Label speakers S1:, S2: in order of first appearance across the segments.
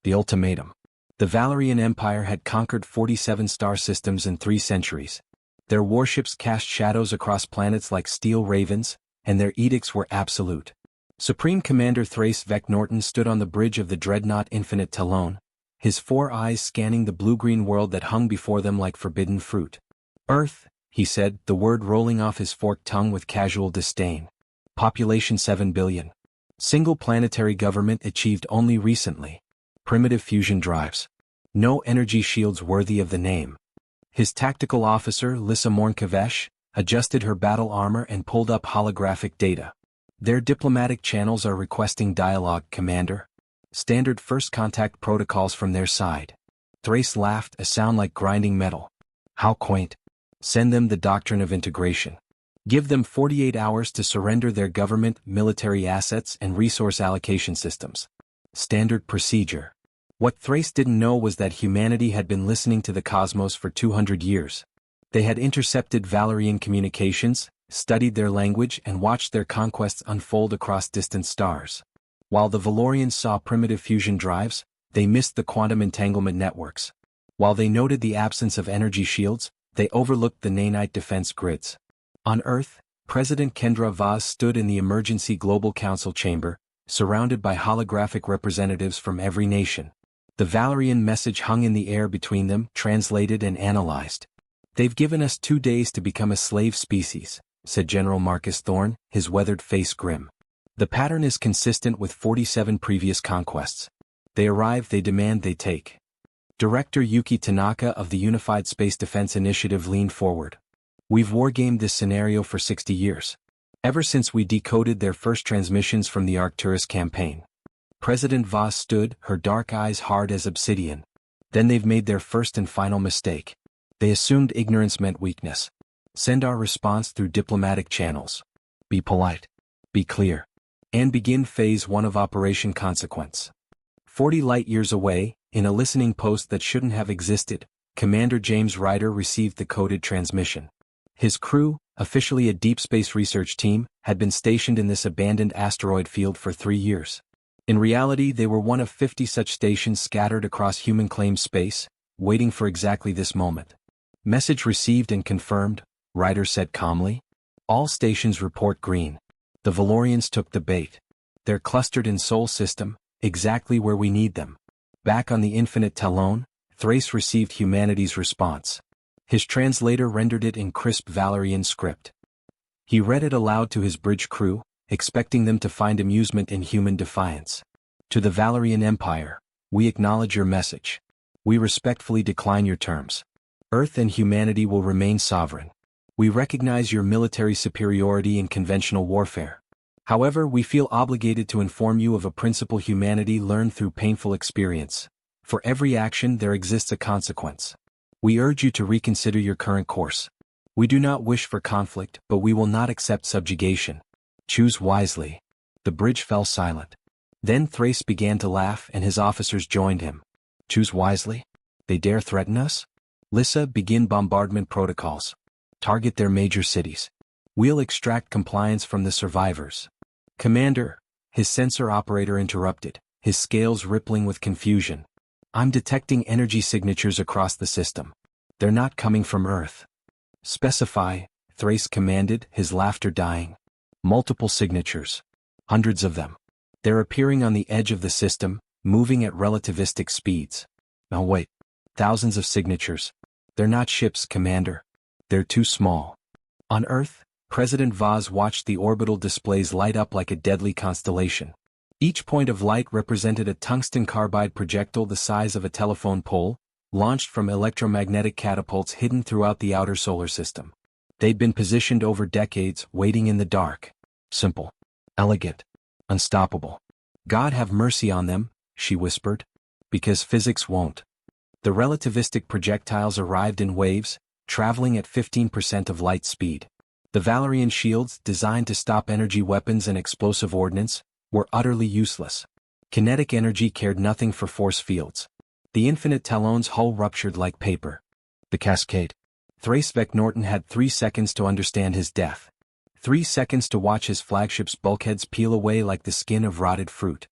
S1: The ultimatum. The Valerian Empire had conquered 47 star systems in 3 centuries. Their warships cast shadows across planets like steel ravens, and their edicts were absolute. Supreme Commander Thrace Vecnorton stood on the bridge of the dreadnought Infinite Talon, his 4 eyes scanning the blue-green world that hung before them like forbidden fruit. Earth, he said, the word rolling off his forked tongue with casual disdain. Population 7 billion. Single planetary government achieved only recently. Primitive fusion drives. No energy shields worthy of the name. His tactical officer, Lissa Mornkavesh, adjusted her battle armor and pulled up holographic data. Their diplomatic channels are requesting dialogue, Commander. Standard first contact protocols from their side. Thrace laughed, a sound like grinding metal. How quaint. Send them the doctrine of integration. Give them 48 hours to surrender their government, military assets, and resource allocation systems. Standard procedure. What Thrace didn't know was that humanity had been listening to the cosmos for 200 years. They had intercepted Valerian communications, studied their language, and watched their conquests unfold across distant stars. While the Valorians saw primitive fusion drives, they missed the quantum entanglement networks. While they noted the absence of energy shields, they overlooked the nanite defense grids. On Earth, President Kendra Vaz stood in the Emergency Global Council chamber, surrounded by holographic representatives from every nation. The Valerian message hung in the air between them, translated and analyzed. They've given us 2 days to become a slave species, said General Marcus Thorne, his weathered face grim. The pattern is consistent with 47 previous conquests. They arrive, they demand, they take. Director Yuki Tanaka of the Unified Space Defense Initiative leaned forward. We've wargamed this scenario for 60 years. Ever since we decoded their first transmissions from the Arcturus campaign. President Vaz stood, her dark eyes hard as obsidian. Then they've made their first and final mistake. They assumed ignorance meant weakness. Send our response through diplomatic channels. Be polite. Be clear. And begin Phase 1 of Operation Consequence. 40 light-years away, in a listening post that shouldn't have existed, Commander James Ryder received the coded transmission. His crew, officially a deep space research team, had been stationed in this abandoned asteroid field for 3 years. In reality, they were one of 50 such stations scattered across human-claimed space, waiting for exactly this moment. Message received and confirmed, Ryder said calmly. All stations report green. The Valorians took the bait. They're clustered in Sol system, exactly where we need them. Back on the Infinite Talon, Thrace received humanity's response. His translator rendered it in crisp Valerian script. He read it aloud to his bridge crew, expecting them to find amusement in human defiance. To the Valerian Empire, we acknowledge your message. We respectfully decline your terms. Earth and humanity will remain sovereign. We recognize your military superiority in conventional warfare. However, we feel obligated to inform you of a principle humanity learned through painful experience. For every action there exists a consequence. We urge you to reconsider your current course. We do not wish for conflict, but we will not accept subjugation. Choose wisely. The bridge fell silent. Then Thrace began to laugh and his officers joined him. Choose wisely? They dare threaten us? Lissa, begin bombardment protocols. Target their major cities. We'll extract compliance from the survivors. Commander, his sensor operator interrupted, his scales rippling with confusion. I'm detecting energy signatures across the system. They're not coming from Earth. Specify, Thrace commanded, his laughter dying. Multiple signatures. Hundreds of them. They're appearing on the edge of the system, moving at relativistic speeds. Now wait. Thousands of signatures. They're not ships, Commander. They're too small. On Earth, President Vaz watched the orbital displays light up like a deadly constellation. Each point of light represented a tungsten carbide projectile the size of a telephone pole, launched from electromagnetic catapults hidden throughout the outer solar system. They'd been positioned over decades, waiting in the dark. Simple. Elegant. Unstoppable. God have mercy on them, she whispered. Because physics won't. The relativistic projectiles arrived in waves, traveling at 15% of light speed. The Valerian shields, designed to stop energy weapons and explosive ordnance, were utterly useless. Kinetic energy cared nothing for force fields. The Infinite Talon's hull ruptured like paper. The cascade. Thrace Vecnorton had 3 seconds to understand his death. 3 seconds to watch his flagship's bulkheads peel away like the skin of rotted fruit.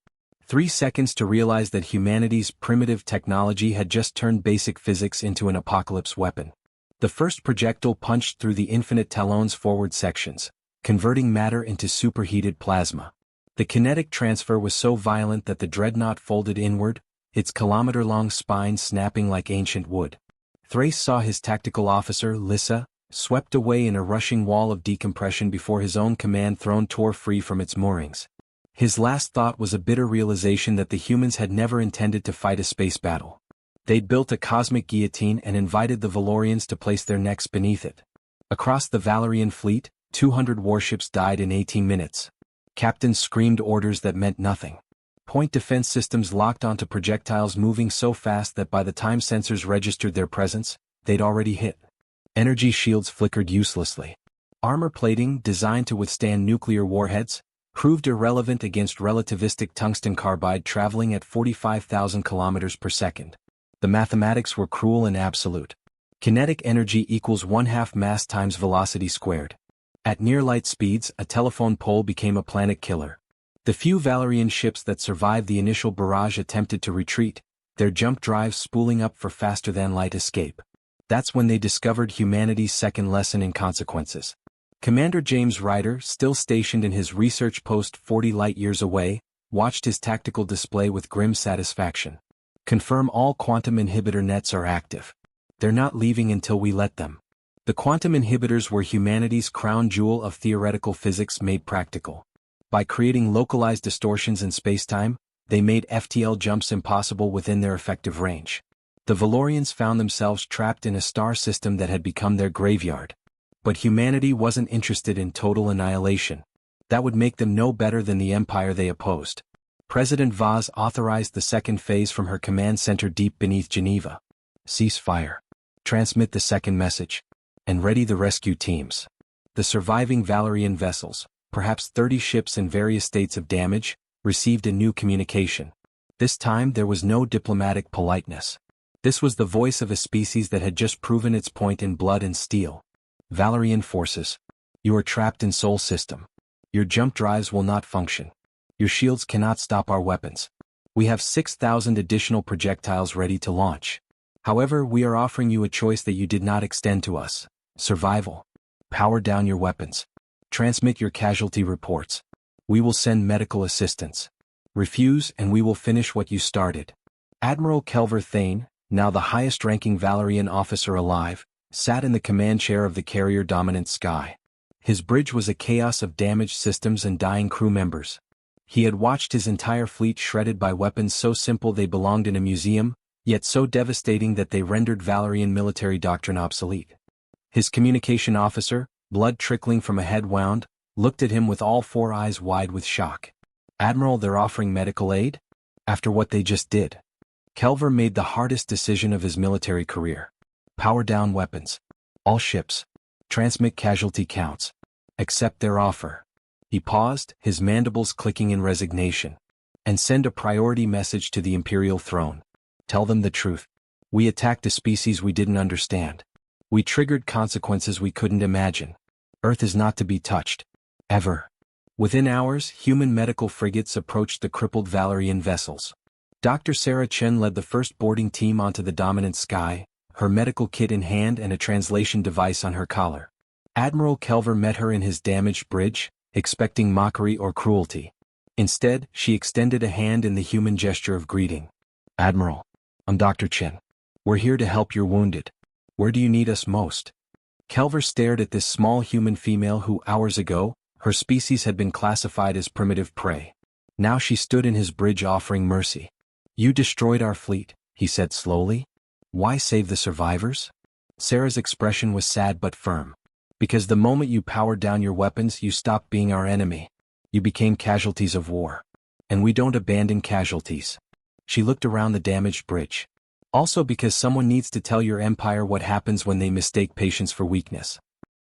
S1: 3 seconds to realize that humanity's primitive technology had just turned basic physics into an apocalypse weapon. The first projectile punched through the infinite talon's forward sections, converting matter into superheated plasma. The kinetic transfer was so violent that the dreadnought folded inward, its kilometer-long spine snapping like ancient wood. Thrace saw his tactical officer, Lyssa, swept away in a rushing wall of decompression before his own command throne tore free from its moorings. His last thought was a bitter realization that the humans had never intended to fight a space battle. They'd built a cosmic guillotine and invited the Valorians to place their necks beneath it. Across the Valorian fleet, 200 warships died in 18 minutes. Captains screamed orders that meant nothing. Point defense systems locked onto projectiles moving so fast that by the time sensors registered their presence, they'd already hit. Energy shields flickered uselessly. Armor plating, designed to withstand nuclear warheads, proved irrelevant against relativistic tungsten carbide traveling at 45,000 kilometers per second. The mathematics were cruel and absolute. Kinetic energy equals 1/2 mass times velocity squared. At near-light speeds, a telephone pole became a planet killer. The few Valorian ships that survived the initial barrage attempted to retreat, their jump drives spooling up for faster-than-light escape. That's when they discovered humanity's second lesson in consequences. Commander James Ryder, still stationed in his research post 40 light-years away, watched his tactical display with grim satisfaction. Confirm all quantum inhibitor nets are active. They're not leaving until we let them. The quantum inhibitors were humanity's crown jewel of theoretical physics made practical. By creating localized distortions in spacetime, they made FTL jumps impossible within their effective range. The Valorians found themselves trapped in a star system that had become their graveyard. But humanity wasn't interested in total annihilation. That would make them no better than the empire they opposed. President Vaz authorized the second phase from her command center deep beneath Geneva. Cease fire. Transmit the second message. And ready the rescue teams. The surviving Valorian vessels, perhaps 30 ships in various states of damage, received a new communication. This time there was no diplomatic politeness. This was the voice of a species that had just proven its point in blood and steel. Valorian forces. You are trapped in Sol system. Your jump drives will not function. Your shields cannot stop our weapons. We have 6,000 additional projectiles ready to launch. However, we are offering you a choice that you did not extend to us. Survival. Power down your weapons. Transmit your casualty reports. We will send medical assistance. Refuse and we will finish what you started. Admiral Kelver Thane, now the highest-ranking Valorian officer alive, sat in the command chair of the carrier Dominant Sky. His bridge was a chaos of damaged systems and dying crew members. He had watched his entire fleet shredded by weapons so simple they belonged in a museum, yet so devastating that they rendered Valorian military doctrine obsolete. His communication officer, blood trickling from a head wound, looked at him with all four eyes wide with shock. Admiral, they're offering medical aid? After what they just did. Kelver made the hardest decision of his military career. Power down weapons. All ships. Transmit casualty counts. Accept their offer. He paused, his mandibles clicking in resignation. And send a priority message to the Imperial throne. Tell them the truth. We attacked a species we didn't understand. We triggered consequences we couldn't imagine. Earth is not to be touched. Ever. Within hours, human medical frigates approached the crippled Valorian vessels. Dr. Sarah Chen led the first boarding team onto the Dominant Sky, her medical kit in hand and a translation device on her collar. Admiral Kelver met her in his damaged bridge, expecting mockery or cruelty. Instead, she extended a hand in the human gesture of greeting. Admiral, I'm Dr. Chen. We're here to help your wounded. Where do you need us most? Kelver stared at this small human female who, hours ago, her species had been classified as primitive prey. Now she stood in his bridge offering mercy. You destroyed our fleet, he said slowly. Why save the survivors? Sarah's expression was sad but firm. Because the moment you powered down your weapons, you stopped being our enemy. You became casualties of war. And we don't abandon casualties. She looked around the damaged bridge. Also because someone needs to tell your empire what happens when they mistake patience for weakness.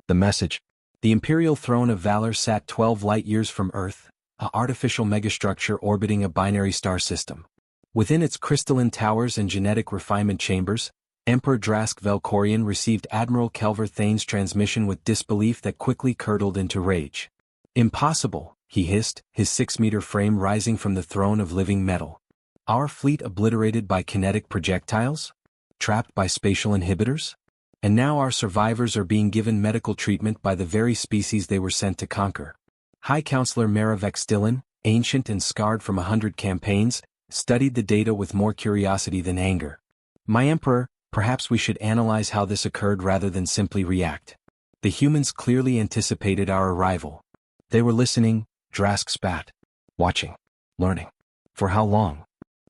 S1: The message. The Imperial Throne of Valor sat 12 light-years from Earth, an artificial megastructure orbiting a binary star system. Within its crystalline towers and genetic refinement chambers, Emperor Drask Velkorian received Admiral Kelver Thane's transmission with disbelief that quickly curdled into rage. Impossible, he hissed, his 6-meter frame rising from the throne of living metal. Our fleet obliterated by kinetic projectiles? Trapped by spatial inhibitors? And now our survivors are being given medical treatment by the very species they were sent to conquer. High Counselor Mara Vextillan, ancient and scarred from 100 campaigns, studied the data with more curiosity than anger. My Emperor, perhaps we should analyze how this occurred rather than simply react. The humans clearly anticipated our arrival. They were listening, Drask spat. Watching. Learning. For how long?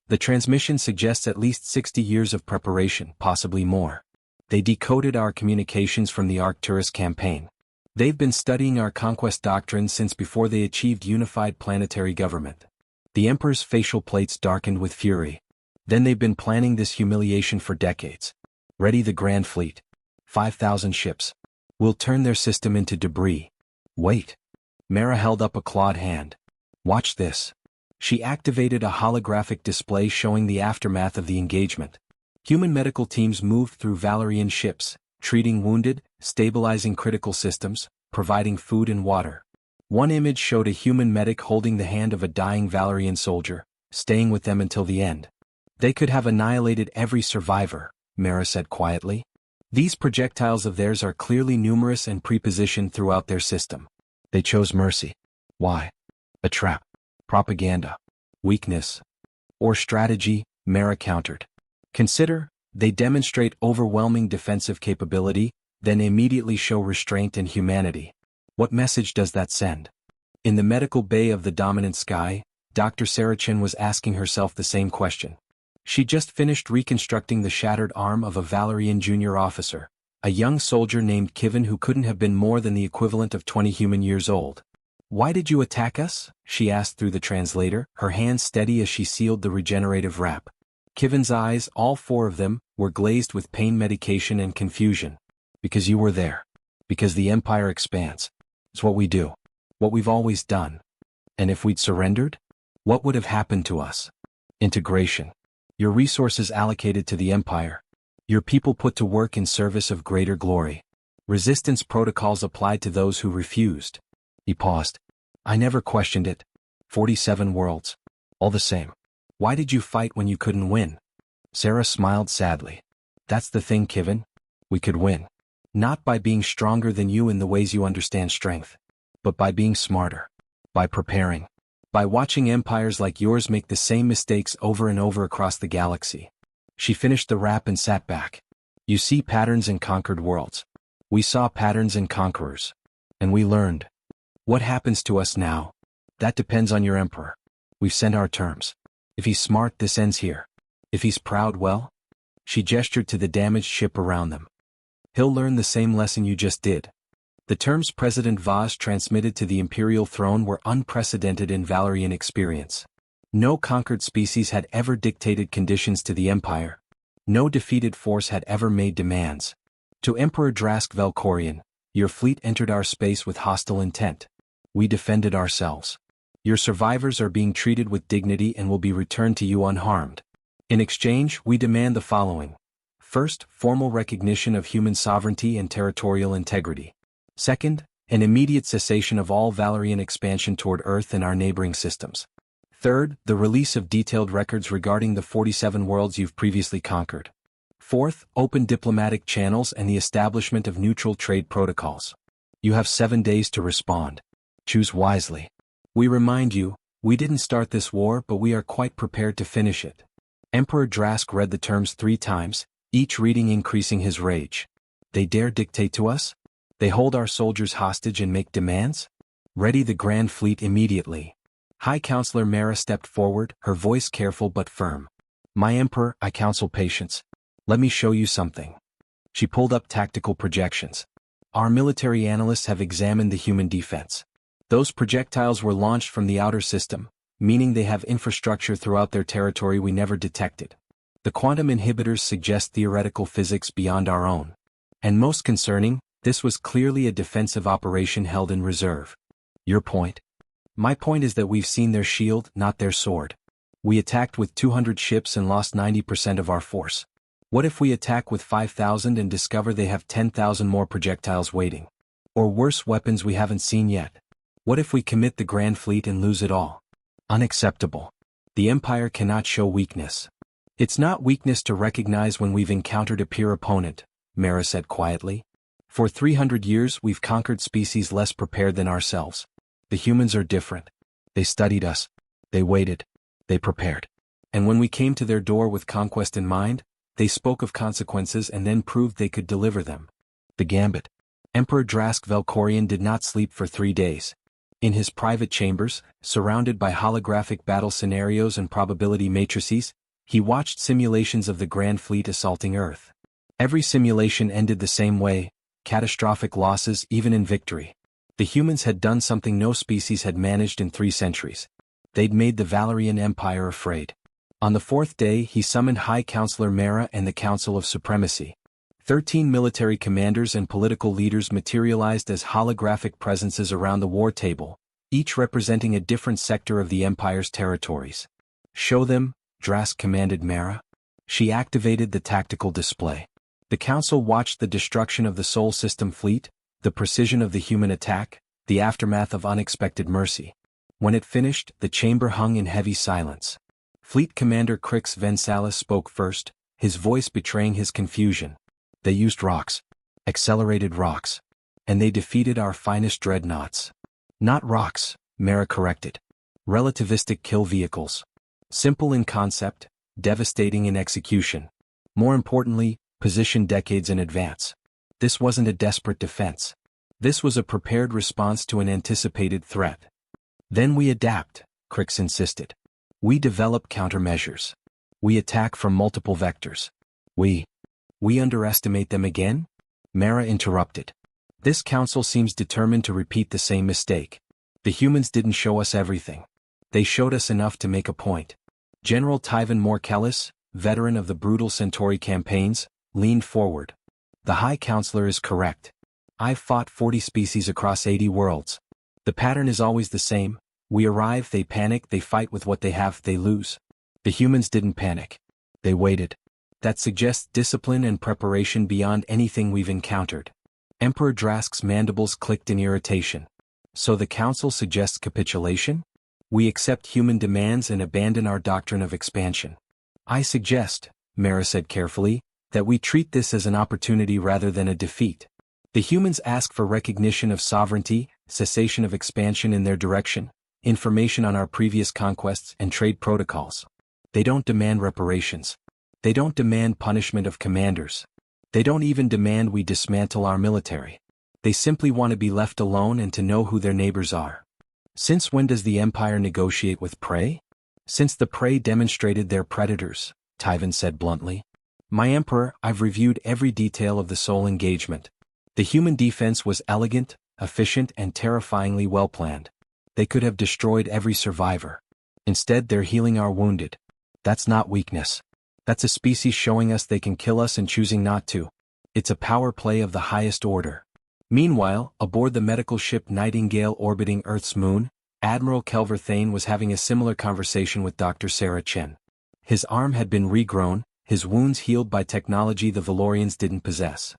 S1: The transmission suggests at least 60 years of preparation, possibly more. They decoded our communications from the Arcturus campaign. They've been studying our conquest doctrine since before they achieved unified planetary government. The Emperor's facial plates darkened with fury. Then they've been planning this humiliation for decades. Ready the Grand Fleet. 5,000 ships. We'll turn their system into debris. Wait. Mara held up a clawed hand. Watch this. She activated a holographic display showing the aftermath of the engagement. Human medical teams moved through Valerian ships, treating wounded, stabilizing critical systems, providing food and water. One image showed a human medic holding the hand of a dying Valerian soldier, staying with them until the end. They could have annihilated every survivor, Mara said quietly. These projectiles of theirs are clearly numerous and prepositioned throughout their system. They chose mercy. Why? A trap. Propaganda. Weakness. Or strategy, Mara countered. Consider, they demonstrate overwhelming defensive capability, then immediately show restraint and humanity. What message does that send? In the medical bay of the dominant sky, Dr. Saracen was asking herself the same question. She just finished reconstructing the shattered arm of a Valerian junior officer, a young soldier named Kivin who couldn't have been more than the equivalent of 20 human years old. Why did you attack us? She asked through the translator, her hands steady as she sealed the regenerative wrap. Kivin's eyes, all 4 of them, were glazed with pain medication and confusion. Because you were there. Because the Empire expands. It's what we do. What we've always done. And if we'd surrendered? What would have happened to us? Integration. Your resources allocated to the Empire. Your people put to work in service of greater glory. Resistance protocols applied to those who refused. He paused. I never questioned it. 47 worlds. All the same. Why did you fight when you couldn't win? Sarah smiled sadly. That's the thing, Kivin. We could win. Not by being stronger than you in the ways you understand strength, but by being smarter. By preparing. By watching empires like yours make the same mistakes over and over across the galaxy. She finished the wrap and sat back. You see patterns in conquered worlds. We saw patterns in conquerors. And we learned. What happens to us now? That depends on your emperor. We've sent our terms. If he's smart, this ends here. If he's proud, well? She gestured to the damaged ship around them. He'll learn the same lesson you just did. The terms President Vaz transmitted to the imperial throne were unprecedented in Valerian experience. No conquered species had ever dictated conditions to the Empire. No defeated force had ever made demands. To Emperor Drask Velkorian, your fleet entered our space with hostile intent. We defended ourselves. Your survivors are being treated with dignity and will be returned to you unharmed. In exchange, we demand the following. First, formal recognition of human sovereignty and territorial integrity. Second, an immediate cessation of all Valerian expansion toward Earth and our neighboring systems. Third, the release of detailed records regarding the 47 worlds you've previously conquered. Fourth, open diplomatic channels and the establishment of neutral trade protocols. You have 7 days to respond. Choose wisely. We remind you, we didn't start this war, but we are quite prepared to finish it. Emperor Drask read the terms 3 times, each reading increasing his rage. They dare dictate to us? They hold our soldiers hostage and make demands? Ready the Grand Fleet immediately. High Counselor Mara stepped forward, her voice careful but firm. My Emperor, I counsel patience. Let me show you something. She pulled up tactical projections. Our military analysts have examined the human defense. Those projectiles were launched from the outer system, meaning they have infrastructure throughout their territory we never detected. The quantum inhibitors suggest theoretical physics beyond our own. And most concerning, this was clearly a defensive operation held in reserve. Your point? My point is that we've seen their shield, not their sword. We attacked with 200 ships and lost 90% of our force. What if we attack with 5,000 and discover they have 10,000 more projectiles waiting? Or worse, weapons we haven't seen yet? What if we commit the Grand Fleet and lose it all? Unacceptable. The Empire cannot show weakness. It's not weakness to recognize when we've encountered a peer opponent, Mara said quietly. For 300 years we've conquered species less prepared than ourselves. The humans are different. They studied us. They waited. They prepared. And when we came to their door with conquest in mind, they spoke of consequences and then proved they could deliver them. The Gambit. Emperor Drask Velkorian did not sleep for 3 days. In his private chambers, surrounded by holographic battle scenarios and probability matrices, he watched simulations of the Grand Fleet assaulting Earth. Every simulation ended the same way: catastrophic losses even in victory. The humans had done something no species had managed in 3 centuries. They'd made the Valerian Empire afraid. On the 4th day he summoned High Counselor Mara and the Council of Supremacy. 13 military commanders and political leaders materialized as holographic presences around the war table, each representing a different sector of the Empire's territories. "Show them," Drask commanded Mara. She activated the tactical display. The Council watched the destruction of the Sol System fleet, the precision of the human attack, the aftermath of unexpected mercy. When it finished, the chamber hung in heavy silence. Fleet Commander Crix Vensalis spoke first, his voice betraying his confusion. "They used rocks. Accelerated rocks. And they defeated our finest dreadnoughts." "Not rocks," Mara corrected. "Relativistic kill vehicles. Simple in concept, devastating in execution. More importantly, positioned decades in advance. This wasn't a desperate defense. This was a prepared response to an anticipated threat." "Then we adapt," Crix insisted. "We develop countermeasures. We attack from multiple vectors. We underestimate them again?" Mara interrupted. "This council seems determined to repeat the same mistake. The humans didn't show us everything. They showed us enough to make a point." General Tyvan Morkellis, veteran of the brutal Centauri campaigns, leaned forward. "The High Counselor is correct. I've fought 40 species across 80 worlds. The pattern is always the same. We arrive, they panic, they fight with what they have, they lose. The humans didn't panic. They waited. That suggests discipline and preparation beyond anything we've encountered." Emperor Drask's mandibles clicked in irritation. "So the Council suggests capitulation? We accept human demands and abandon our doctrine of expansion." "I suggest," Mara said carefully, "that we treat this as an opportunity rather than a defeat. The humans ask for recognition of sovereignty, cessation of expansion in their direction, information on our previous conquests and trade protocols. They don't demand reparations. They don't demand punishment of commanders. They don't even demand we dismantle our military. They simply want to be left alone and to know who their neighbors are." "Since when does the Empire negotiate with prey?" "Since the prey demonstrated their predators," Tyvan said bluntly. "My Emperor, I've reviewed every detail of the Sol engagement. The human defense was elegant, efficient and terrifyingly well planned. They could have destroyed every survivor. Instead they're healing our wounded. That's not weakness. That's a species showing us they can kill us and choosing not to. It's a power play of the highest order." Meanwhile, aboard the medical ship Nightingale orbiting Earth's moon, Admiral Kelver Thane was having a similar conversation with Dr. Sarah Chen. His arm had been regrown, his wounds healed by technology the Valorians didn't possess.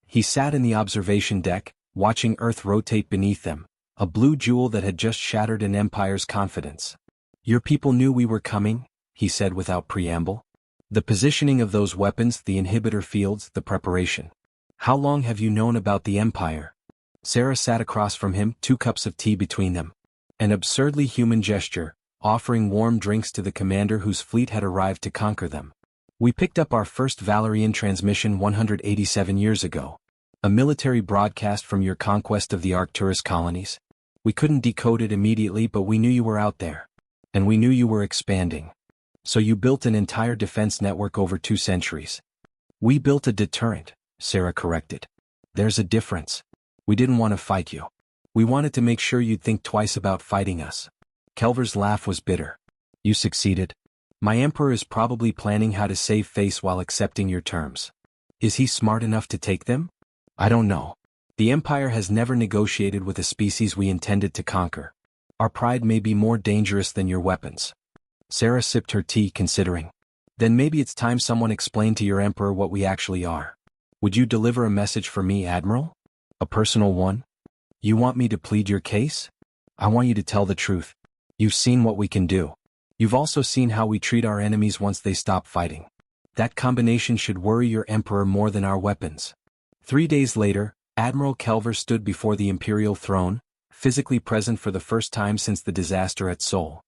S1: He sat in the observation deck, watching Earth rotate beneath them, a blue jewel that had just shattered an empire's confidence. "Your people knew we were coming," he said without preamble. "The positioning of those weapons, the inhibitor fields, the preparation. How long have you known about the Empire?" Sarah sat across from him, 2 cups of tea between them. An absurdly human gesture, offering warm drinks to the commander whose fleet had arrived to conquer them. "We picked up our first Valerian transmission 187 years ago. A military broadcast from your conquest of the Arcturus colonies. We couldn't decode it immediately, but we knew you were out there. And we knew you were expanding. So you built an entire defense network over 2 centuries. We built a deterrent," Sarah corrected. "There's a difference. We didn't want to fight you. We wanted to make sure you'd think twice about fighting us." Kelver's laugh was bitter. "You succeeded. My Emperor is probably planning how to save face while accepting your terms. Is he smart enough to take them? I don't know. The Empire has never negotiated with a species we intended to conquer. Our pride may be more dangerous than your weapons." Sarah sipped her tea, considering. "Then maybe it's time someone explained to your Emperor what we actually are. Would you deliver a message for me, Admiral? A personal one? You want me to plead your case?" I want you to tell the truth. You've seen what we can do. You've also seen how we treat our enemies once they stop fighting. That combination should worry your emperor more than our weapons. 3 days later, Admiral Kelver stood before the imperial throne, physically present for the first time since the disaster at Seoul.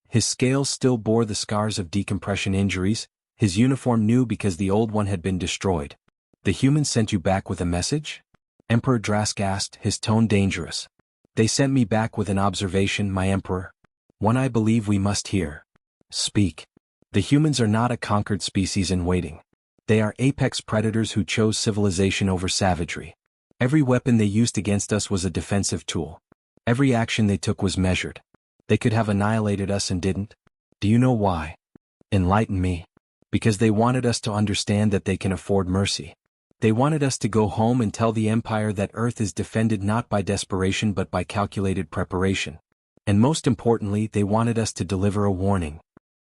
S1: His scales still bore the scars of decompression injuries, his uniform new because the old one had been destroyed. The humans sent you back with a message? Emperor Drask asked, his tone dangerous. They sent me back with an observation, my emperor. One I believe we must hear. Speak. The humans are not a conquered species in waiting. They are apex predators who chose civilization over savagery. Every weapon they used against us was a defensive tool. Every action they took was measured. They could have annihilated us and didn't. Do you know why? Enlighten me. Because they wanted us to understand that they can afford mercy. They wanted us to go home and tell the Empire that Earth is defended not by desperation but by calculated preparation. And most importantly, they wanted us to deliver a warning.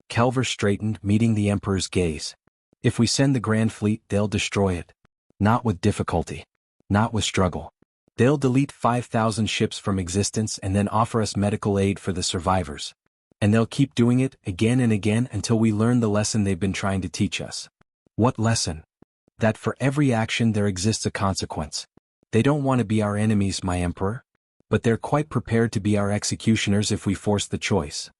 S1: Kelver straightened, meeting the Emperor's gaze. If we send the Grand Fleet, they'll destroy it. Not with difficulty. Not with struggle. They'll delete 5,000 ships from existence and then offer us medical aid for the survivors. And they'll keep doing it again and again until we learn the lesson they've been trying to teach us. What lesson? That for every action there exists a consequence. They don't want to be our enemies, my emperor. But they're quite prepared to be our executioners if we force the choice.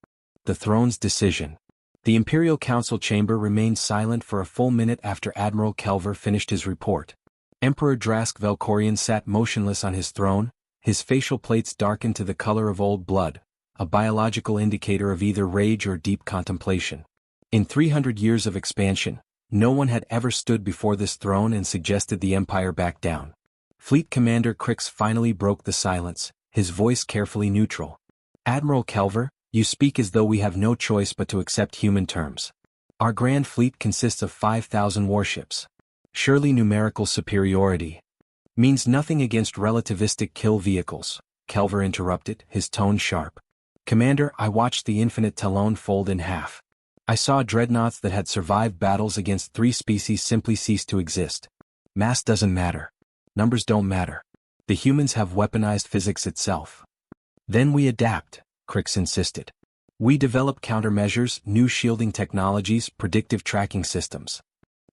S1: The throne's decision. The Imperial Council chamber remained silent for a full minute after Admiral Kelver finished his report. Emperor Drask Velkorian sat motionless on his throne, his facial plates darkened to the color of old blood, a biological indicator of either rage or deep contemplation. In 300 years of expansion, no one had ever stood before this throne and suggested the Empire back down. Fleet Commander Crix finally broke the silence, his voice carefully neutral. Admiral Kelver, you speak as though we have no choice but to accept human terms. Our Grand Fleet consists of 5,000 warships. Surely numerical superiority means nothing against relativistic kill vehicles, Kelver interrupted, his tone sharp. Commander, I watched the Infinite Talon fold in half. I saw dreadnoughts that had survived battles against 3 species simply cease to exist. Mass doesn't matter. Numbers don't matter. The humans have weaponized physics itself. Then we adapt, Crix insisted. We develop countermeasures, new shielding technologies, predictive tracking systems.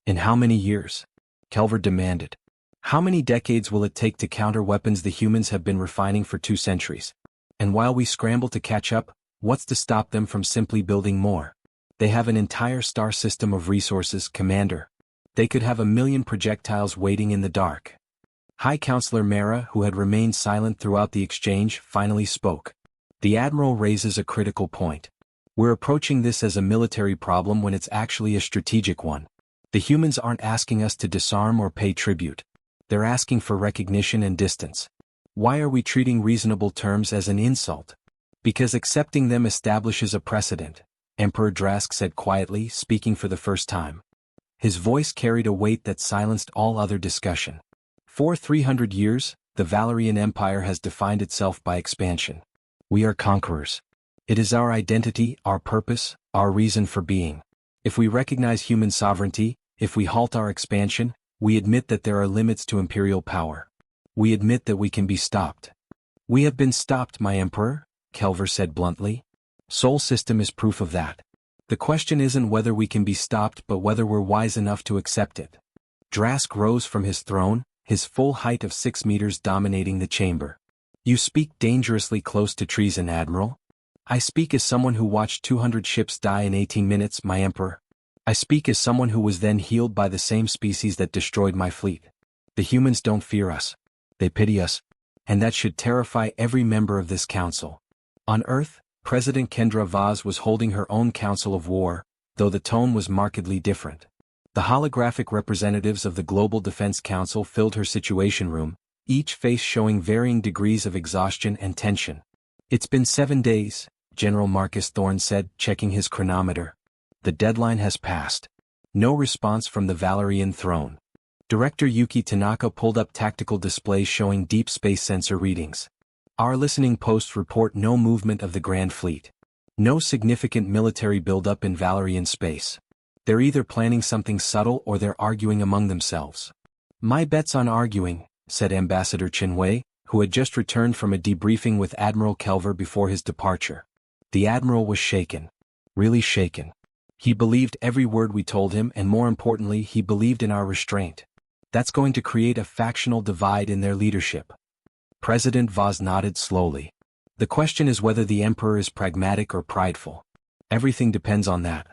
S1: In how many years? Kelver demanded. How many decades will it take to counter weapons the humans have been refining for 2 centuries? And while we scramble to catch up, what's to stop them from simply building more? They have an entire star system of resources, Commander. They could have 1,000,000 projectiles waiting in the dark. High Counselor Mara, who had remained silent throughout the exchange, finally spoke. The Admiral raises a critical point. We're approaching this as a military problem when it's actually a strategic one. The humans aren't asking us to disarm or pay tribute. They're asking for recognition and distance. Why are we treating reasonable terms as an insult? Because accepting them establishes a precedent, Emperor Drask said quietly, speaking for the first time. His voice carried a weight that silenced all other discussion. For 300 years, the Valerian Empire has defined itself by expansion. We are conquerors. It is our identity, our purpose, our reason for being. If we recognize human sovereignty, if we halt our expansion, we admit that there are limits to imperial power. We admit that we can be stopped. We have been stopped, my emperor, Kelver said bluntly. Sol System is proof of that. The question isn't whether we can be stopped but whether we're wise enough to accept it. Drask rose from his throne, his full height of 6 meters dominating the chamber. You speak dangerously close to treason, Admiral. I speak as someone who watched 200 ships die in 18 minutes, my emperor. I speak as someone who was then healed by the same species that destroyed my fleet. The humans don't fear us. They pity us. And that should terrify every member of this council. On Earth, President Kendra Vaz was holding her own council of war, though the tone was markedly different. The holographic representatives of the Global Defense Council filled her situation room, each face showing varying degrees of exhaustion and tension. It's been 7 days, General Marcus Thorne said, checking his chronometer. The deadline has passed. No response from the Valerian throne. Director Yuki Tanaka pulled up tactical displays showing deep space sensor readings. Our listening posts report no movement of the Grand Fleet. No significant military buildup in Valerian space. They're either planning something subtle or they're arguing among themselves. My bet's on arguing, said Ambassador Chinwei, who had just returned from a debriefing with Admiral Kelver before his departure. The Admiral was shaken. Really shaken. He believed every word we told him, and more importantly, he believed in our restraint. That's going to create a factional divide in their leadership. President Vaz nodded slowly. The question is whether the Emperor is pragmatic or prideful. Everything depends on that.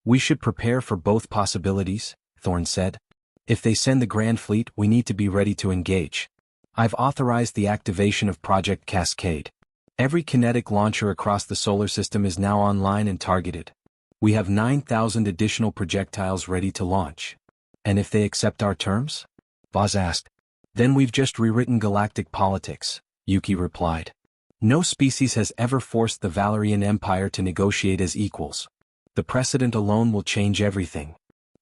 S1: We should prepare for both possibilities, Thorne said. If they send the Grand Fleet, we need to be ready to engage. I've authorized the activation of Project Cascade. Every kinetic launcher across the solar system is now online and targeted. We have 9,000 additional projectiles ready to launch. And if they accept our terms? Vaz asked. Then we've just rewritten galactic politics, Yuki replied. No species has ever forced the Valerian Empire to negotiate as equals. The precedent alone will change everything.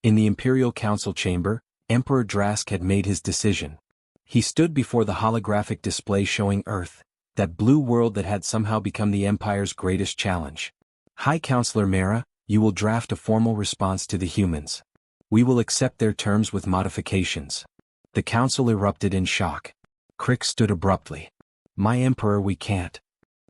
S1: In the Imperial Council chamber, Emperor Drask had made his decision. He stood before the holographic display showing Earth, that blue world that had somehow become the Empire's greatest challenge. High Counselor Mara, you will draft a formal response to the humans. We will accept their terms with modifications. The Council erupted in shock. Crick stood abruptly. My Emperor, we can't.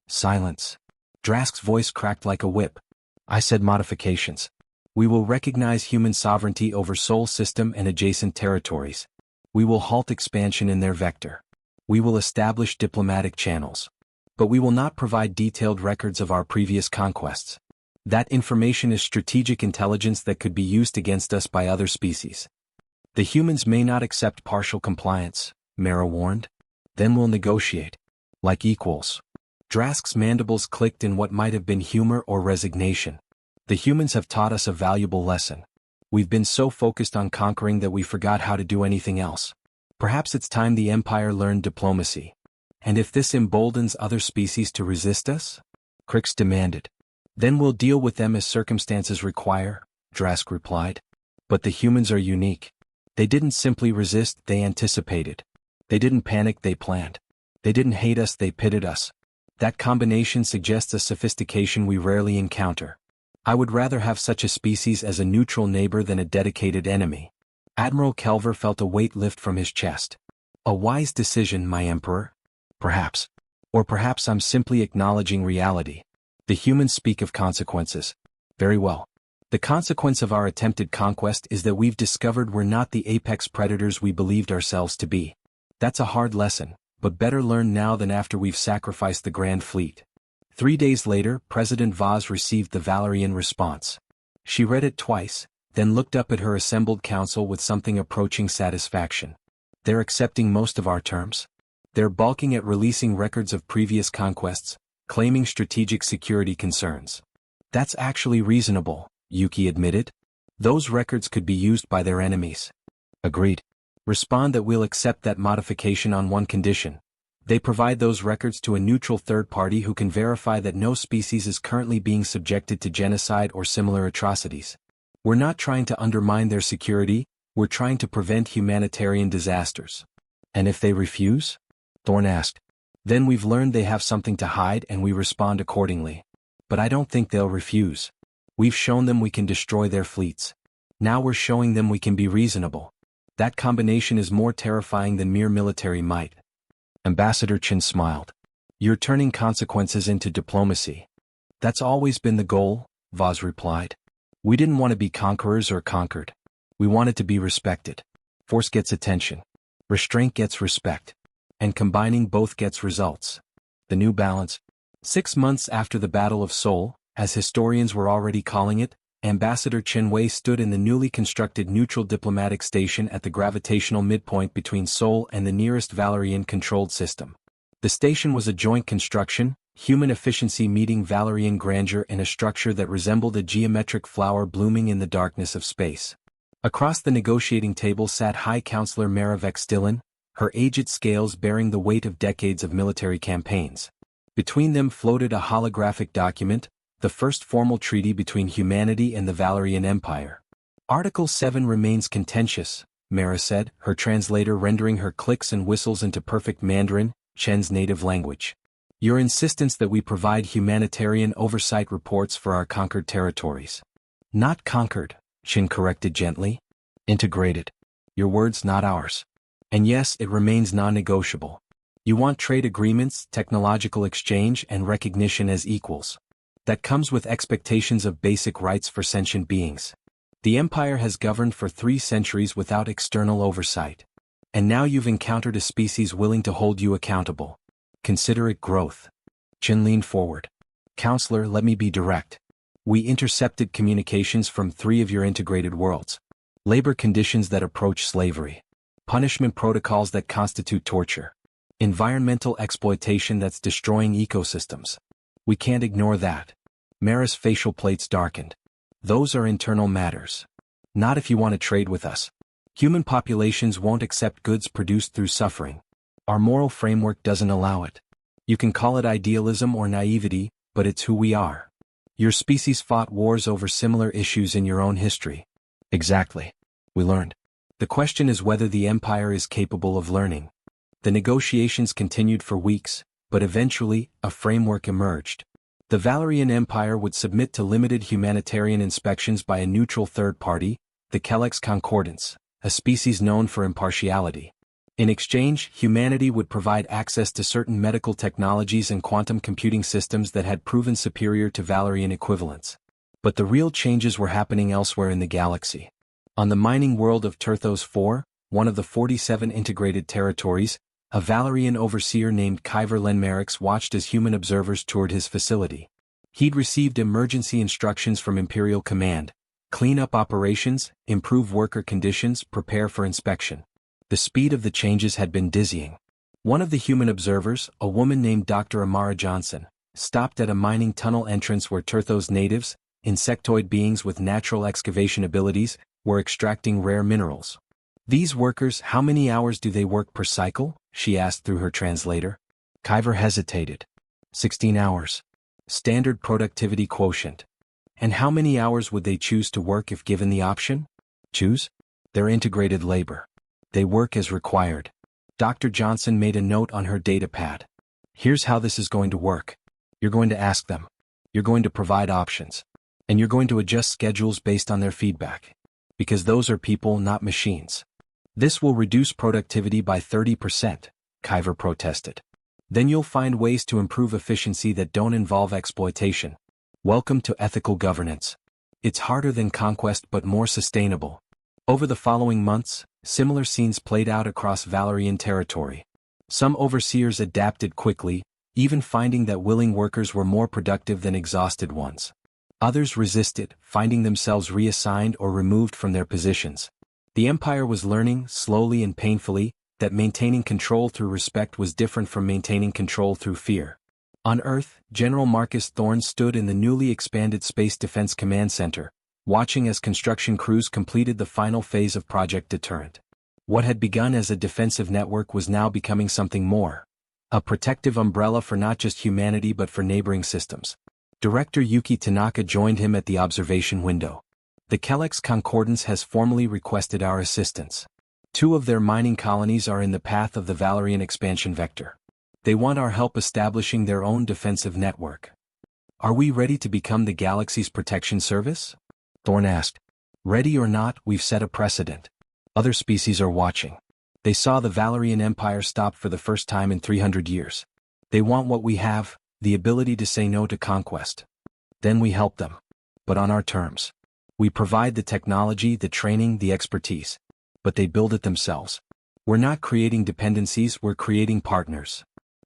S1: Silence. Drask's voice cracked like a whip. I said modifications. We will recognize human sovereignty over Sol system and adjacent territories. We will halt expansion in their vector. We will establish diplomatic channels. But we will not provide detailed records of our previous conquests. That information is strategic intelligence that could be used against us by other species. The humans may not accept partial compliance, Mara warned. Then we'll negotiate. Like equals. Drask's mandibles clicked in what might have been humor or resignation. The humans have taught us a valuable lesson. We've been so focused on conquering that we forgot how to do anything else. Perhaps it's time the Empire learned diplomacy. And if this emboldens other species to resist us? Crix demanded. Then we'll deal with them as circumstances require, Drask replied. But the humans are unique. They didn't simply resist, they anticipated. They didn't panic, they planned. They didn't hate us, they pitted us. That combination suggests a sophistication we rarely encounter. I would rather have such a species as a neutral neighbor than a dedicated enemy. Admiral Kelver felt a weight lift from his chest. A wise decision, my Emperor? Perhaps. Or perhaps I'm simply acknowledging reality. The humans speak of consequences. Very well. The consequence of our attempted conquest is that we've discovered we're not the apex predators we believed ourselves to be. That's a hard lesson, but better learned now than after we've sacrificed the Grand Fleet. 3 days later, President Vaz received the Valerian response. She read it twice, then looked up at her assembled council with something approaching satisfaction. They're accepting most of our terms. They're balking at releasing records of previous conquests, claiming strategic security concerns. That's actually reasonable, Yuki admitted. Those records could be used by their enemies. Agreed. Respond that we'll accept that modification on one condition. They provide those records to a neutral third party who can verify that no species is currently being subjected to genocide or similar atrocities. We're not trying to undermine their security, we're trying to prevent humanitarian disasters. And if they refuse? Thorne asked. Then we've learned they have something to hide and we respond accordingly. But I don't think they'll refuse. We've shown them we can destroy their fleets. Now we're showing them we can be reasonable. That combination is more terrifying than mere military might. Ambassador Chin smiled. You're turning consequences into diplomacy. That's always been the goal, Vaz replied. We didn't want to be conquerors or conquered. We wanted to be respected. Force gets attention. Restraint gets respect. And combining both gets results. The new balance. 6 months after the Battle of Sol, as historians were already calling it, Ambassador Chen Wei stood in the newly constructed neutral diplomatic station at the gravitational midpoint between Sol and the nearest Valerian-controlled system. The station was a joint construction, human efficiency meeting Valerian grandeur in a structure that resembled a geometric flower blooming in the darkness of space. Across the negotiating table sat High Counselor Mara Vextillan, her aged scales bearing the weight of decades of military campaigns. Between them floated a holographic document, the first formal treaty between humanity and the Valerian Empire. Article 7 remains contentious, Mara said, her translator rendering her clicks and whistles into perfect Mandarin, Chen's native language. Your insistence that we provide humanitarian oversight reports for our conquered territories. Not conquered, Chen corrected gently. Integrated. Your words, not ours. And yes, it remains non-negotiable. You want trade agreements, technological exchange, and recognition as equals. That comes with expectations of basic rights for sentient beings. The Empire has governed for 3 centuries without external oversight. And now you've encountered a species willing to hold you accountable. Consider it growth. Chin leaned forward. Counselor, let me be direct. We intercepted communications from 3 of your integrated worlds. Labor conditions that approach slavery. Punishment protocols that constitute torture. Environmental exploitation that's destroying ecosystems. We can't ignore that. Mara's facial plates darkened. Those are internal matters. Not if you want to trade with us. Human populations won't accept goods produced through suffering. Our moral framework doesn't allow it. You can call it idealism or naivety, but it's who we are. Your species fought wars over similar issues in your own history. Exactly. We learned. The question is whether the Empire is capable of learning. The negotiations continued for weeks, but eventually, a framework emerged. The Valerian Empire would submit to limited humanitarian inspections by a neutral third party, the Galactic Council, a species known for impartiality. In exchange, humanity would provide access to certain medical technologies and quantum computing systems that had proven superior to Valerian equivalents. But the real changes were happening elsewhere in the galaxy. On the mining world of Turthos 4, one of the 47 integrated territories, a Valerian overseer named Kyver Lenmarix watched as human observers toured his facility. He'd received emergency instructions from Imperial Command: clean up operations, improve worker conditions, prepare for inspection. The speed of the changes had been dizzying. One of the human observers, a woman named Dr. Amara Johnson, stopped at a mining tunnel entrance where Turthos natives, insectoid beings with natural excavation abilities, were extracting rare minerals. These workers, how many hours do they work per cycle? She asked through her translator. Kyver hesitated. 16 hours. Standard productivity quotient. And how many hours would they choose to work if given the option? Choose? They're integrated labor. They work as required. Dr. Johnson made a note on her datapad. Here's how this is going to work. You're going to ask them. You're going to provide options. And you're going to adjust schedules based on their feedback. Because those are people, not machines. This will reduce productivity by 30%, Kyver protested. Then you'll find ways to improve efficiency that don't involve exploitation. Welcome to ethical governance. It's harder than Conquest but more sustainable. Over the following months, similar scenes played out across Valerian territory. Some overseers adapted quickly, even finding that willing workers were more productive than exhausted ones. Others resisted, finding themselves reassigned or removed from their positions. The Empire was learning, slowly and painfully, that maintaining control through respect was different from maintaining control through fear. On Earth, General Marcus Thorne stood in the newly expanded Space Defense Command Center, watching as construction crews completed the final phase of Project Deterrent. What had begun as a defensive network was now becoming something more. A protective umbrella for not just humanity but for neighboring systems. Director Yuki Tanaka joined him at the observation window. The Galactic Council has formally requested our assistance. 2 of their mining colonies are in the path of the Valerian expansion vector. They want our help establishing their own defensive network. Are we ready to become the galaxy's protection service? Thorne asked. Ready or not, we've set a precedent. Other species are watching. They saw the Valerian Empire stop for the first time in 300 years. They want what we have, the ability to say no to conquest. Then we help them. But on our terms. We provide the technology, the training, the expertise. But they build it themselves. We're not creating dependencies, we're creating partners.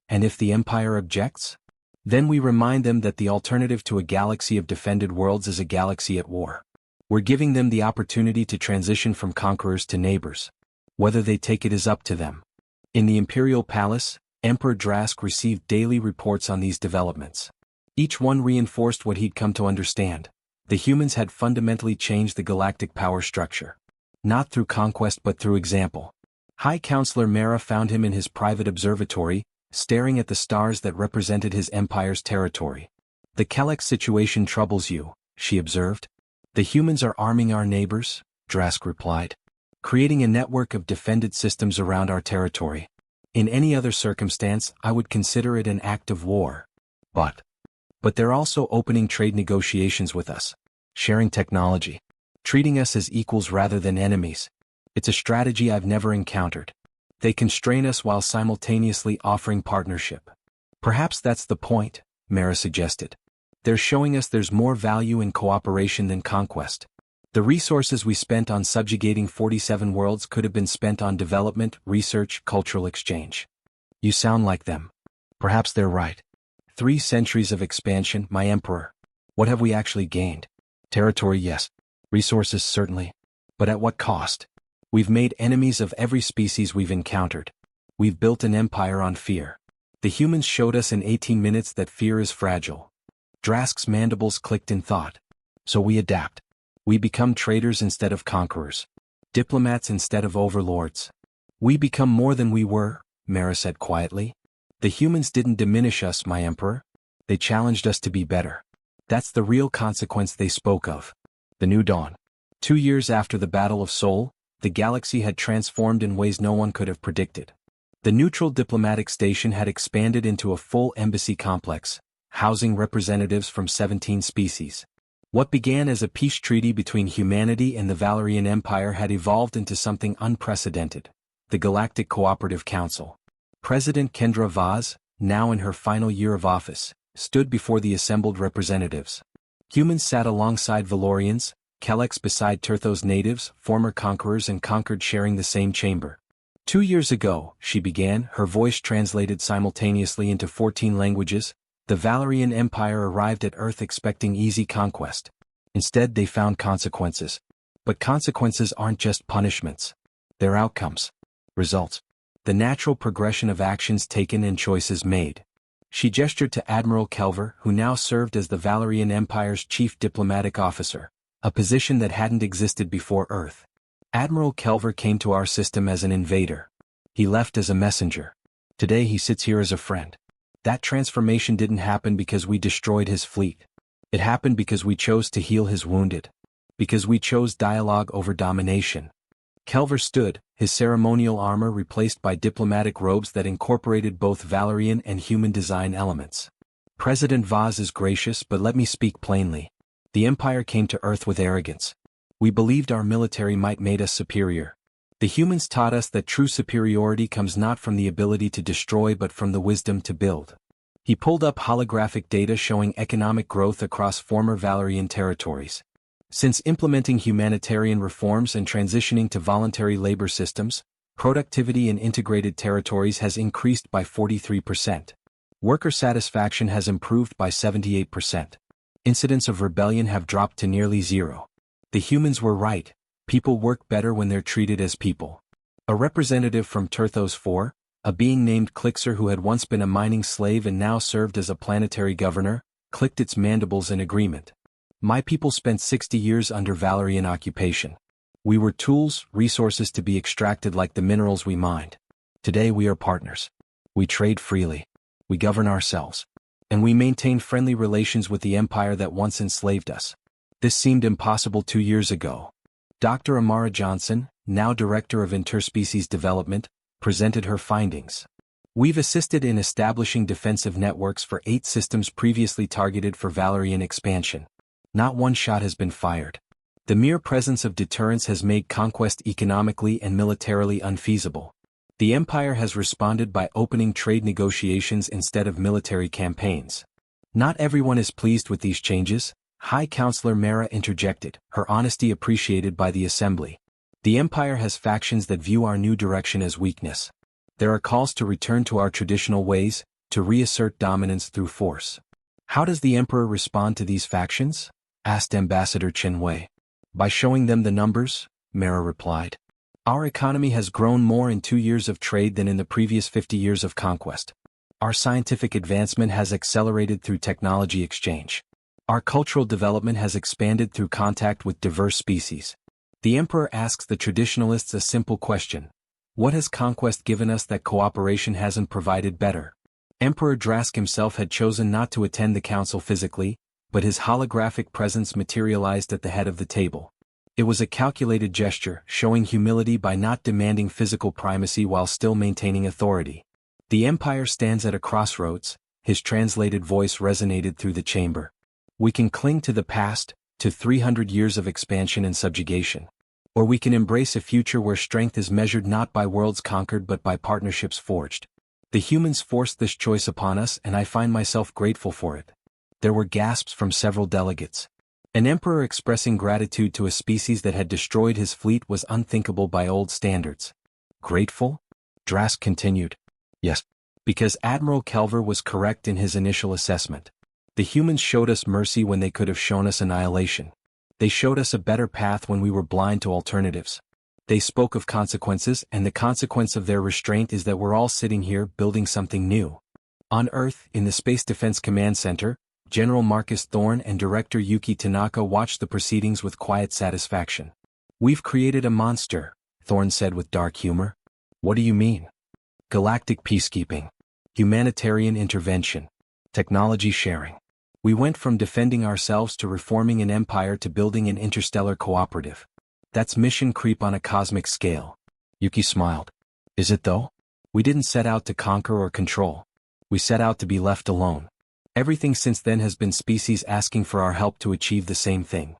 S1: And if the Empire objects? Then we remind them that the alternative to a galaxy of defended worlds is a galaxy at war. We're giving them the opportunity to transition from conquerors to neighbors. Whether they take it is up to them. In the Imperial Palace, Emperor Drask received daily reports on these developments. Each one reinforced what he'd come to understand. The humans had fundamentally changed the galactic power structure. Not through conquest but through example. High Counselor Mara found him in his private observatory, staring at the stars that represented his empire's territory. The Kellex situation troubles you, she observed. The humans are arming our neighbors, Drask replied. Creating a network of defended systems around our territory. In any other circumstance, I would consider it an act of war. But they're also opening trade negotiations with us. Sharing technology. Treating us as equals rather than enemies. It's a strategy I've never encountered. They constrain us while simultaneously offering partnership. Perhaps that's the point, Mara suggested. They're showing us there's more value in cooperation than conquest. The resources we spent on subjugating 47 worlds could have been spent on development, research, cultural exchange. You sound like them. Perhaps they're right. 3 centuries of expansion, my emperor. What have we actually gained? Territory, yes. Resources, certainly. But at what cost? We've made enemies of every species we've encountered. We've built an empire on fear. The humans showed us in 18 minutes that fear is fragile. Drask's mandibles clicked in thought. So we adapt. We become traders instead of conquerors. Diplomats instead of overlords. We become more than we were, Mara said quietly. The humans didn't diminish us, my emperor. They challenged us to be better. That's the real consequence they spoke of. The new dawn. 2 years after the Battle of Seoul, the galaxy had transformed in ways no one could have predicted. The neutral diplomatic station had expanded into a full embassy complex, housing representatives from 17 species. What began as a peace treaty between humanity and the Valerian Empire had evolved into something unprecedented, the Galactic Cooperative Council. President Kendra Vaz, now in her final year of office, stood before the assembled representatives. Humans sat alongside Valorians, Kelex beside Turthos natives, former conquerors and conquered sharing the same chamber. 2 years ago, she began, her voice translated simultaneously into 14 languages, the Valerian Empire arrived at Earth expecting easy conquest. Instead they found consequences. But consequences aren't just punishments. They're outcomes. Results. The natural progression of actions taken and choices made. She gestured to Admiral Kelver, who now served as the Valerian Empire's chief diplomatic officer, a position that hadn't existed before Earth. Admiral Kelver came to our system as an invader. He left as a messenger. Today he sits here as a friend. That transformation didn't happen because we destroyed his fleet. It happened because we chose to heal his wounded. Because we chose dialogue over domination. Kelver stood, his ceremonial armor replaced by diplomatic robes that incorporated both Valerian and human design elements. President Vaz is gracious, but let me speak plainly. The Empire came to Earth with arrogance. We believed our military might make us superior. The humans taught us that true superiority comes not from the ability to destroy but from the wisdom to build. He pulled up holographic data showing economic growth across former Valerian territories. Since implementing humanitarian reforms and transitioning to voluntary labor systems, productivity in integrated territories has increased by 43%. Worker satisfaction has improved by 78%. Incidents of rebellion have dropped to nearly zero. The humans were right. People work better when they're treated as people. A representative from Turthos 4, a being named Clixer who had once been a mining slave and now served as a planetary governor, clicked its mandibles in agreement. My people spent 60 years under Valerian occupation. We were tools, resources to be extracted like the minerals we mined. Today we are partners. We trade freely. We govern ourselves. And we maintain friendly relations with the empire that once enslaved us. This seemed impossible 2 years ago. Dr. Amara Johnson, now Director of Interspecies Development, presented her findings. We've assisted in establishing defensive networks for 8 systems previously targeted for Valerian expansion. Not one shot has been fired. The mere presence of deterrence has made conquest economically and militarily unfeasible. The Empire has responded by opening trade negotiations instead of military campaigns. Not everyone is pleased with these changes, High Counselor Mara interjected, her honesty appreciated by the Assembly. The Empire has factions that view our new direction as weakness. There are calls to return to our traditional ways, to reassert dominance through force. How does the Emperor respond to these factions? Asked Ambassador Chen Wei. By showing them the numbers, Mara replied. Our economy has grown more in 2 years of trade than in the previous 50 years of conquest. Our scientific advancement has accelerated through technology exchange. Our cultural development has expanded through contact with diverse species. The Emperor asks the traditionalists a simple question. What has conquest given us that cooperation hasn't provided better? Emperor Drask himself had chosen not to attend the council physically, but his holographic presence materialized at the head of the table. It was a calculated gesture, showing humility by not demanding physical primacy while still maintaining authority. The Empire stands at a crossroads, his translated voice resonated through the chamber. We can cling to the past, to 300 years of expansion and subjugation. Or we can embrace a future where strength is measured not by worlds conquered but by partnerships forged. The humans forced this choice upon us, and I find myself grateful for it. There were gasps from several delegates. An emperor expressing gratitude to a species that had destroyed his fleet was unthinkable by old standards. Grateful? Drask continued. Yes. Because Admiral Kelver was correct in his initial assessment. The humans showed us mercy when they could have shown us annihilation. They showed us a better path when we were blind to alternatives. They spoke of consequences, and the consequence of their restraint is that we're all sitting here building something new. On Earth, in the Space Defense Command Center, General Marcus Thorne and Director Yuki Tanaka watched the proceedings with quiet satisfaction. We've created a monster, Thorne said with dark humor. What do you mean? Galactic peacekeeping. Humanitarian intervention. Technology sharing. We went from defending ourselves to reforming an empire to building an interstellar cooperative. That's mission creep on a cosmic scale. Yuki smiled. Is it though? We didn't set out to conquer or control. We set out to be left alone. Everything since then has been species asking for our help to achieve the same thing.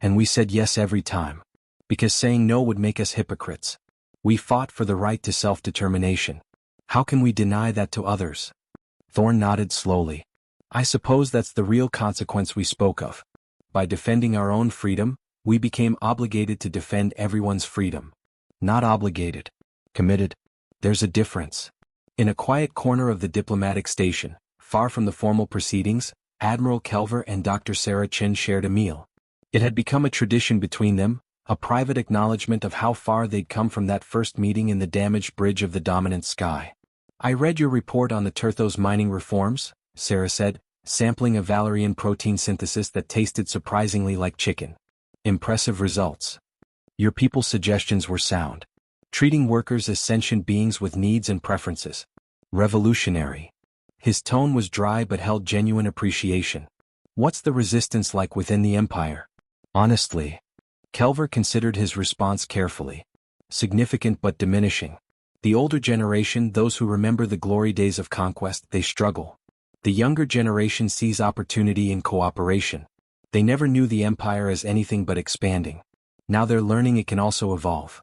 S1: And we said yes every time. Because saying no would make us hypocrites. We fought for the right to self-determination. How can we deny that to others? Thorne nodded slowly. I suppose that's the real consequence we spoke of. By defending our own freedom, we became obligated to defend everyone's freedom. Not obligated. Committed. There's a difference. In a quiet corner of the diplomatic station, far from the formal proceedings, Admiral Kelver and Dr. Sarah Chen shared a meal. It had become a tradition between them, a private acknowledgement of how far they'd come from that first meeting in the damaged bridge of the dominant sky. I read your report on the Turthos mining reforms, Sarah said, sampling a Valerian protein synthesis that tasted surprisingly like chicken. Impressive results. Your people's suggestions were sound. Treating workers as sentient beings with needs and preferences. Revolutionary. His tone was dry but held genuine appreciation. What's the resistance like within the Empire? Honestly. Kelver considered his response carefully. Significant but diminishing. The older generation, those who remember the glory days of Conquest, they struggle. The younger generation sees opportunity in cooperation. They never knew the Empire as anything but expanding. Now they're learning it can also evolve.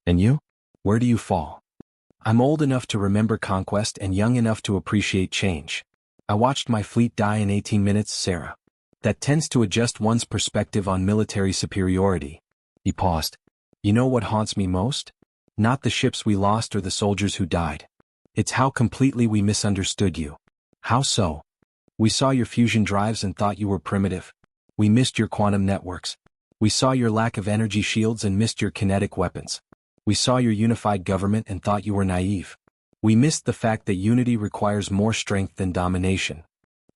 S1: And you? Where do you fall? I'm old enough to remember Conquest and young enough to appreciate change. I watched my fleet die in 18 minutes, Sarah. That tends to adjust one's perspective on military superiority. He paused. You know what haunts me most? Not the ships we lost or the soldiers who died. It's how completely we misunderstood you. How so? We saw your fusion drives and thought you were primitive. We missed your quantum networks. We saw your lack of energy shields and missed your kinetic weapons. We saw your unified government and thought you were naive. We missed the fact that unity requires more strength than domination.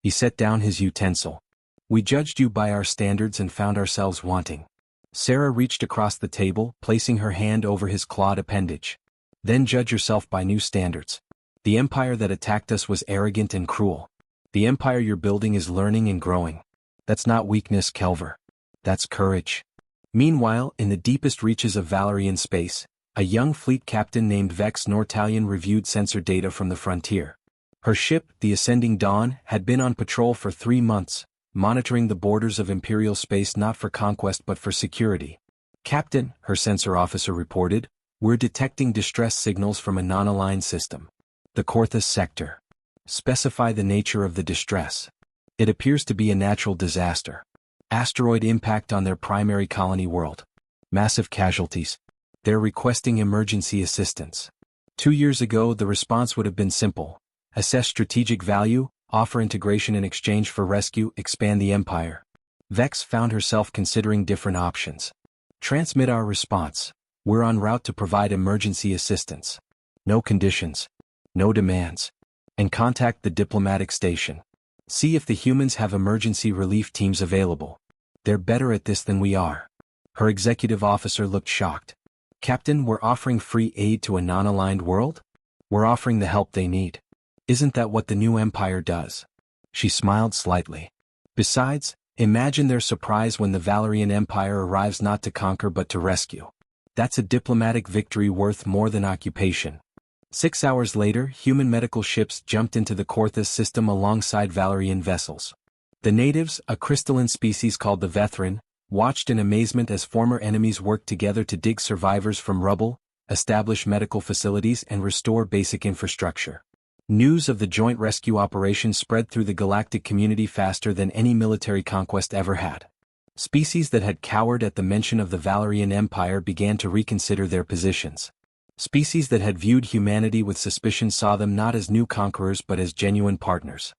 S1: He set down his utensil. We judged you by our standards and found ourselves wanting. Sarah reached across the table, placing her hand over his clawed appendage. Then judge yourself by new standards. The empire that attacked us was arrogant and cruel. The empire you're building is learning and growing. That's not weakness, Kelver. That's courage. Meanwhile, in the deepest reaches of Valerian space, a young fleet captain named Vex Nortalian reviewed sensor data from the frontier. Her ship, the Ascending Dawn, had been on patrol for 3 months, monitoring the borders of Imperial space not for conquest but for security. Captain, her sensor officer reported, we're detecting distress signals from a non-aligned system. The Corthus sector. Specify the nature of the distress. It appears to be a natural disaster. Asteroid impact on their primary colony world. Massive casualties. They're requesting emergency assistance. 2 years ago, the response would have been simple. Assess strategic value, offer integration in exchange for rescue, expand the empire. Vex found herself considering different options. Transmit our response. We're en route to provide emergency assistance. No conditions. No demands. And contact the diplomatic station. See if the humans have emergency relief teams available. They're better at this than we are. Her executive officer looked shocked. Captain, we're offering free aid to a non-aligned world? We're offering the help they need. Isn't that what the new empire does? She smiled slightly. Besides, imagine their surprise when the Valerian Empire arrives not to conquer but to rescue. That's a diplomatic victory worth more than occupation. 6 hours later, human medical ships jumped into the Corthus system alongside Valerian vessels. The natives, a crystalline species called the Vethrin, watched in amazement as former enemies worked together to dig survivors from rubble, establish medical facilities and restore basic infrastructure. News of the joint rescue operation spread through the galactic community faster than any military conquest ever had. Species that had cowered at the mention of the Valerian Empire began to reconsider their positions. Species that had viewed humanity with suspicion saw them not as new conquerors but as genuine partners.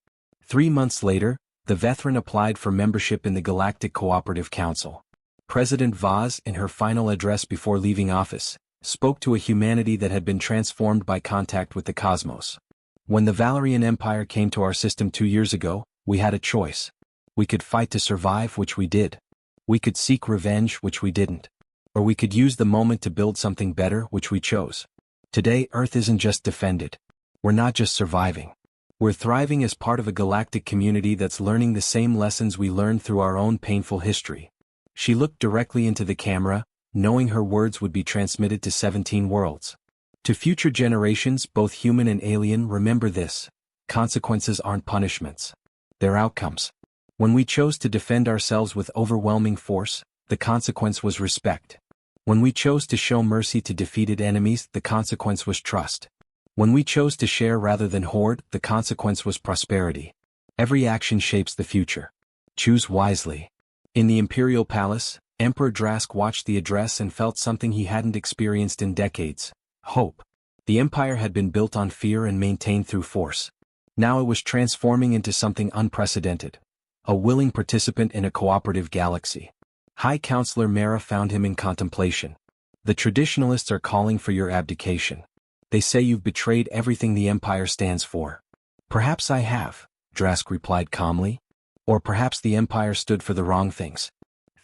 S1: 3 months later, the veteran applied for membership in the Galactic Cooperative Council. President Vaz, in her final address before leaving office, spoke to a humanity that had been transformed by contact with the cosmos. When the Valerian Empire came to our system 2 years ago, we had a choice. We could fight to survive, which we did. We could seek revenge, which we didn't. Or we could use the moment to build something better, which we chose. Today, Earth isn't just defended. We're not just surviving. We're thriving as part of a galactic community that's learning the same lessons we learned through our own painful history. She looked directly into the camera, knowing her words would be transmitted to 17 worlds. To future generations, both human and alien, remember this: consequences aren't punishments. They're outcomes. When we chose to defend ourselves with overwhelming force, the consequence was respect. When we chose to show mercy to defeated enemies, the consequence was trust. When we chose to share rather than hoard, the consequence was prosperity. Every action shapes the future. Choose wisely. In the Imperial Palace, Emperor Drask watched the address and felt something he hadn't experienced in decades: hope. The empire had been built on fear and maintained through force. Now it was transforming into something unprecedented: a willing participant in a cooperative galaxy. High Counselor Mara found him in contemplation. The traditionalists are calling for your abdication. They say you've betrayed everything the empire stands for. Perhaps I have, Drask replied calmly. Or perhaps the empire stood for the wrong things.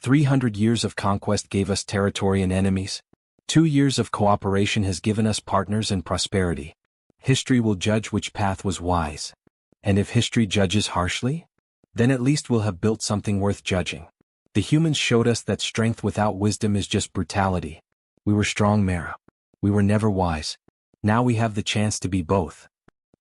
S1: 300 years of conquest gave us territory and enemies. 2 years of cooperation has given us partners and prosperity. History will judge which path was wise. And if history judges harshly, then at least we'll have built something worth judging. The humans showed us that strength without wisdom is just brutality. We were strong, Mara. We were never wise. Now we have the chance to be both.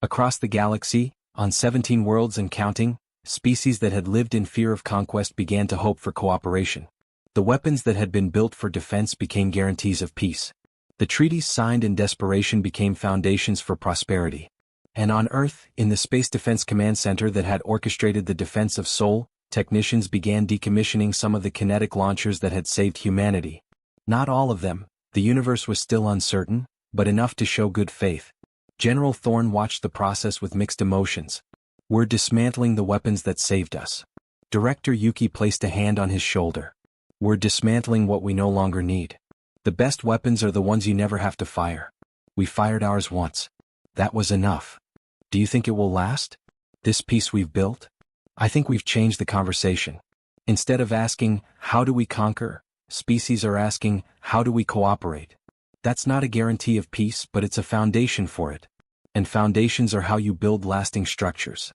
S1: Across the galaxy, on 17 worlds and counting, species that had lived in fear of conquest began to hope for cooperation. The weapons that had been built for defense became guarantees of peace. The treaties signed in desperation became foundations for prosperity. And on Earth, in the Space Defense Command Center that had orchestrated the defense of Sol, technicians began decommissioning some of the kinetic launchers that had saved humanity. Not all of them. The universe was still uncertain, but enough to show good faith. General Thorne watched the process with mixed emotions. We're dismantling the weapons that saved us. Director Yuki placed a hand on his shoulder. We're dismantling what we no longer need. The best weapons are the ones you never have to fire. We fired ours once. That was enough. Do you think it will last? This peace we've built? I think we've changed the conversation. Instead of asking, how do we conquer? Species are asking, how do we cooperate? That's not a guarantee of peace, but it's a foundation for it. And foundations are how you build lasting structures.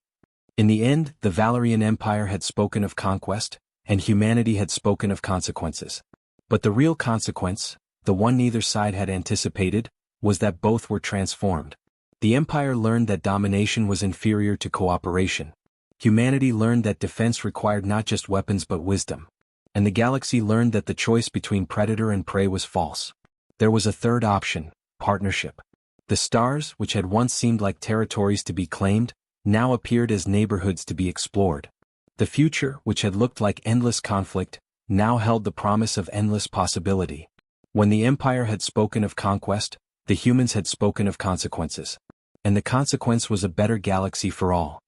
S1: In the end, the Valerian Empire had spoken of conquest, and humanity had spoken of consequences. But the real consequence, the one neither side had anticipated, was that both were transformed. The Empire learned that domination was inferior to cooperation. Humanity learned that defense required not just weapons but wisdom. And the galaxy learned that the choice between predator and prey was false. There was a third option: partnership. The stars, which had once seemed like territories to be claimed, now appeared as neighborhoods to be explored. The future, which had looked like endless conflict, now held the promise of endless possibility. When the Empire had spoken of conquest, the humans had spoken of consequences. And the consequence was a better galaxy for all.